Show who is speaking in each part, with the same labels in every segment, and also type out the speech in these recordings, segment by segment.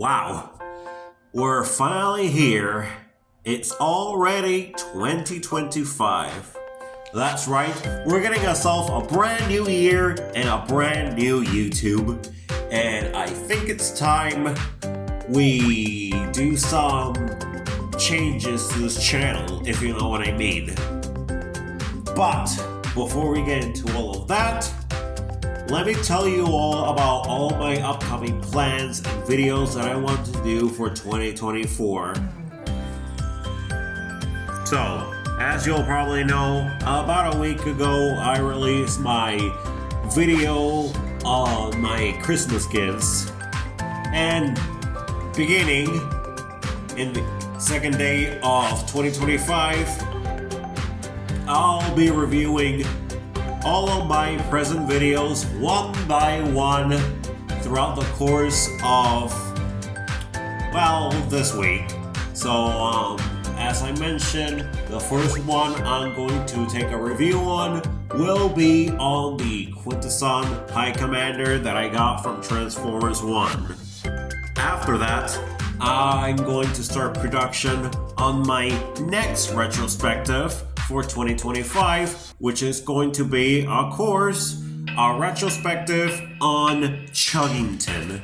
Speaker 1: Wow, we're finally here. It's already 2025. That's right, we're getting ourselves a brand new year and a brand new YouTube. And I think it's time we do some changes to this channel, if you know what I mean. But before we get into all of that, let me tell you all about all my upcoming plans and videos that I want to do for 2024. So, as you'll probably know, about a week ago I released my video on my Christmas gifts. And beginning in the second day of 2025, I'll be reviewing all of my present videos one by one throughout the course of, well, this week. So, as I mentioned, the first one I'm going to take a review on will be on the Quintesson High Commander that I got from Transformers 1. After that, I'm going to start production on my next retrospective for 2025, which is going to be, of course, a retrospective on Chuggington.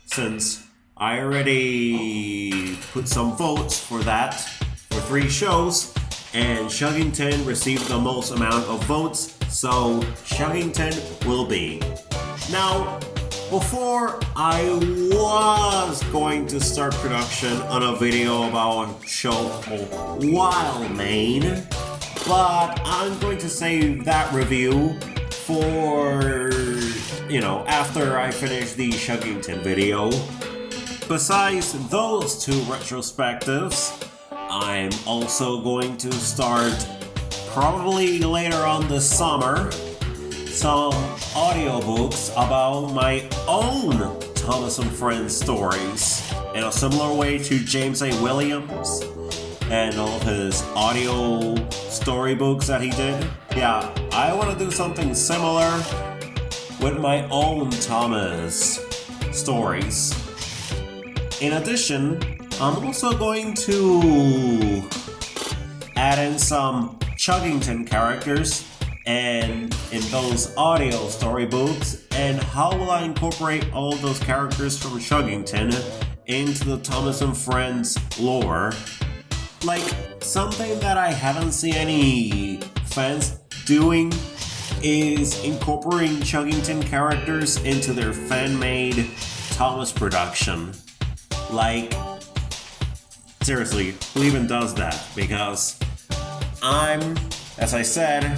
Speaker 1: Since I already put some votes for that for 3 shows, and Chuggington received the most amount of votes, so Chuggington will be. Now, before I was going to start production on a video about a show called Wildmane, but I'm going to save that review for, after I finish the Chuggington video. Besides those 2 retrospectives, I'm also going to start, probably later on this summer, some audiobooks about my own Thomas and Friends stories in a similar way to James A. Williams and all of his audio storybooks that he did. Yeah, I want to do something similar with my own Thomas stories. In addition, I'm also going to add in some Chuggington characters and in those audio storybooks, and how will I incorporate all those characters from Chuggington into the Thomas and Friends lore. Like, something that I haven't seen any fans doing is incorporating Chuggington characters into their fan-made Thomas production. Like, seriously, who even does that? Because as I said,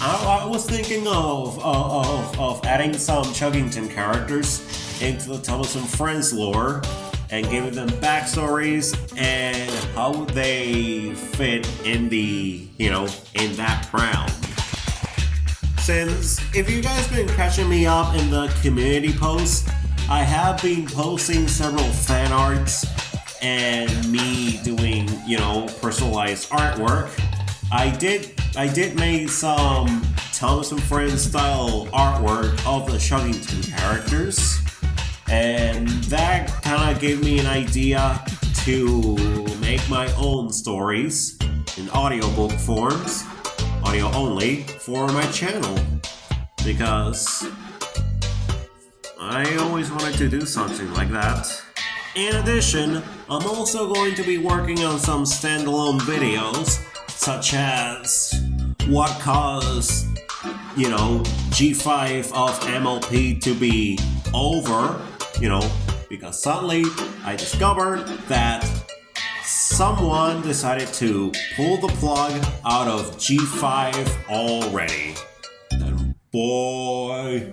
Speaker 1: I was thinking of adding some Chuggington characters into the Thomas and Friends lore and giving them backstories and how they fit in in that realm. Since, if you guys been catching me up in the community posts, I have been posting several fan arts and me doing, personalized artwork. I did make some Thomas and Friends style artwork of the Chuggington characters, and that kind of gave me an idea to make my own stories in audiobook forms, audio only, for my channel, because I always wanted to do something like that. In addition, I'm also going to be working on some standalone videos, such as what caused, G5 of MLP to be over, because suddenly I discovered that someone decided to pull the plug out of G5 already. And boy,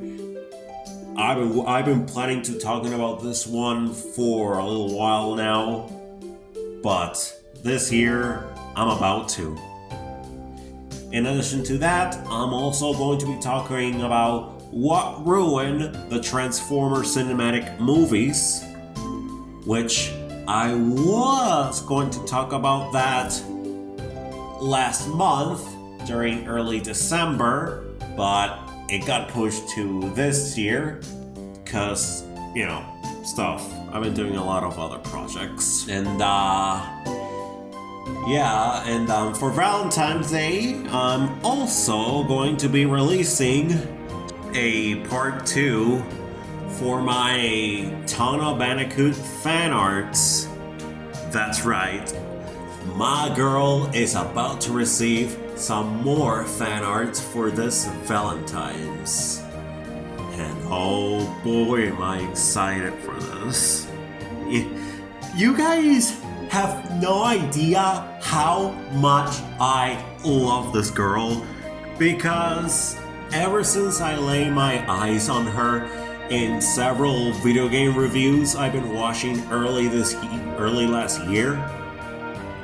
Speaker 1: I've been planning to talking about this one for a little while now, but this year I'm about to. In addition to that, I'm also going to be talking about what ruined the Transformers cinematic movies, which I was going to talk about that last month during early December, but it got pushed to this year because, stuff. I've been doing a lot of other projects. And yeah, and for Valentine's Day, I'm also going to be releasing a part 2 for my Tana Bandicoot fan arts. That's right, my girl is about to receive some more fan arts for this Valentine's. And oh boy, am I excited for this. You guys have no idea how much I love this girl, because ever since I laid my eyes on her in several video game reviews I've been watching early last year,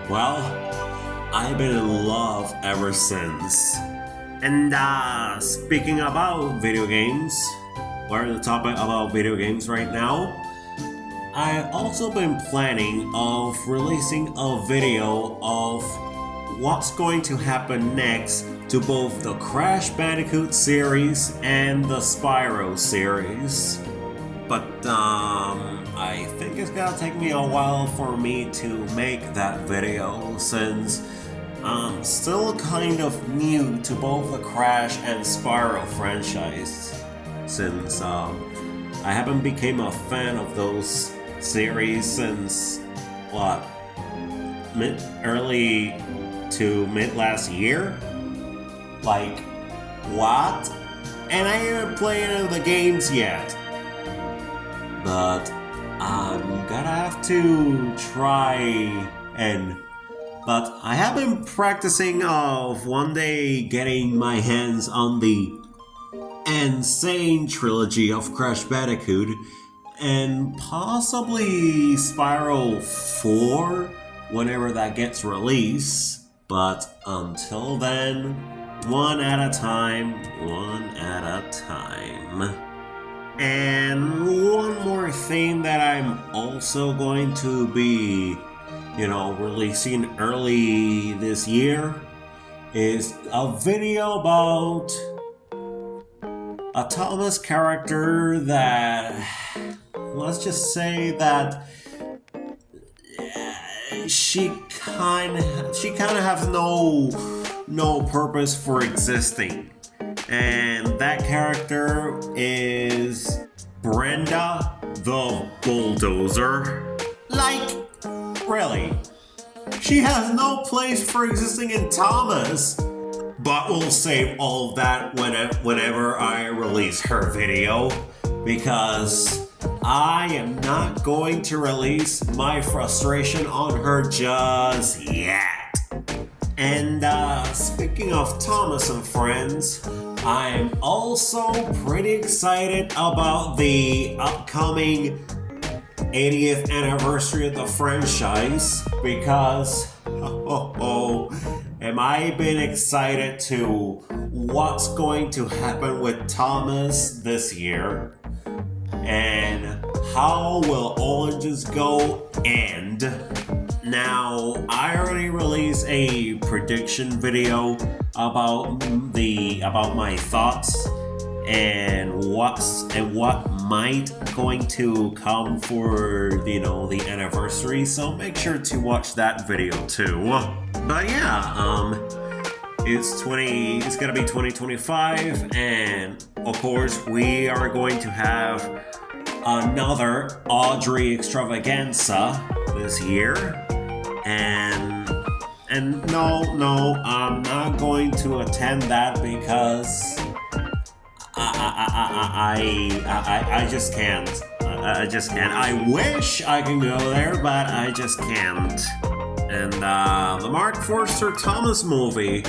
Speaker 1: well, I've been in love ever since. And speaking about video games, we're on the topic about video games right now. I've also been planning of releasing a video of what's going to happen next to both the Crash Bandicoot series and the Spyro series. But I think it's gonna take me a while for me to make that video, since I'm still kind of new to both the Crash and Spyro franchise, since I haven't become a fan of those series since what, early to mid last year? Like, what? And I haven't played any of the games yet. But I'm gonna have to try but I have been practicing of one day getting my hands on the Insane trilogy of Crash Bandicoot, and possibly Spyro 4 whenever that gets released. But until then, one at a time. And one more thing that I'm also going to be, releasing early this year is a video about a Thomas character that, let's just say that she kind of has no purpose for existing. And that character is Brenda the Bulldozer. Like, really? She has no place for existing in Thomas. But we'll save all of that whenever I release her video, because I am not going to release my frustration on her just yet. And speaking of Thomas and friends, I'm also pretty excited about the upcoming 80th anniversary of the franchise, because am I been excited to what's going to happen with Thomas this year, and how will Oranges Go end. Now, I already released a prediction video about my thoughts and what might going to come for the anniversary, so make sure to watch that video too. But yeah, it's gonna be 2025, and of course we are going to have another Audrey extravaganza this year, and no, I'm not going to attend that because I just can't. I just can't. I wish I can go there, but I just can't. And the Mark Forster Thomas movie,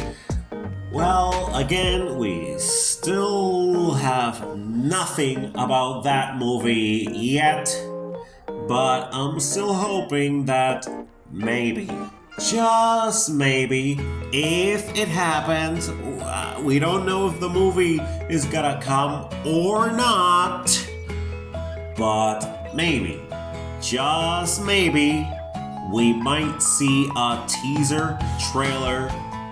Speaker 1: well, again, we still have nothing about that movie yet, but I'm still hoping that maybe, just maybe, if it happens, we don't know if the movie is gonna come or not, but maybe, just maybe, we might see a teaser, trailer,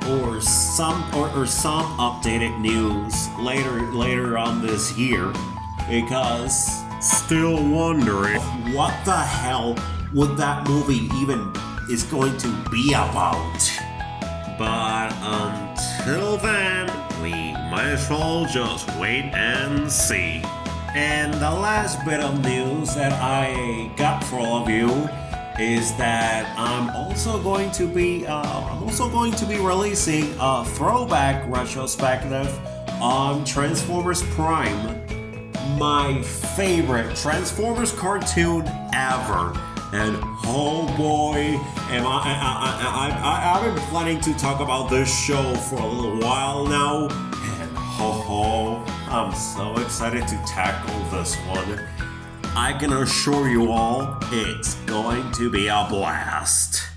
Speaker 1: or some updated news later on this year, because still wondering what the hell would that movie even is going to be about. But until then, we might as well just wait and see. And the last bit of news that I got for all of you is that I'm also going to be releasing a throwback retrospective on Transformers Prime, my favorite Transformers cartoon ever. And oh boy, I've been planning to talk about this show for a little while now, and I'm so excited to tackle this one. I can assure you all, it's going to be a blast.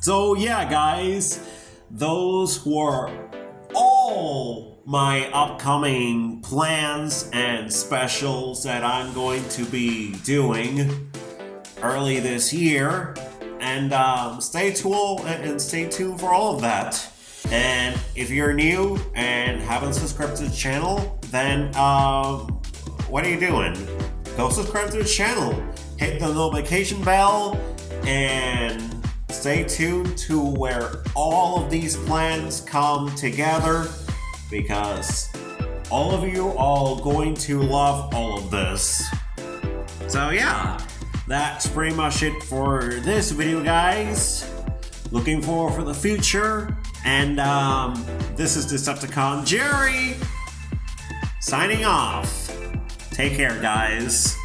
Speaker 1: So yeah, guys, those were all my upcoming plans and specials that I'm going to be doing early this year, and stay tuned for all of that. And if you're new and haven't subscribed to the channel, then what are you doing? Go subscribe to the channel, hit the notification bell, and stay tuned to where all of these plans come together, because all of you are going to love all of this. So yeah, that's pretty much it for this video, guys. Looking forward for the future, and this is Decepticon Jerry signing off. Take care, guys.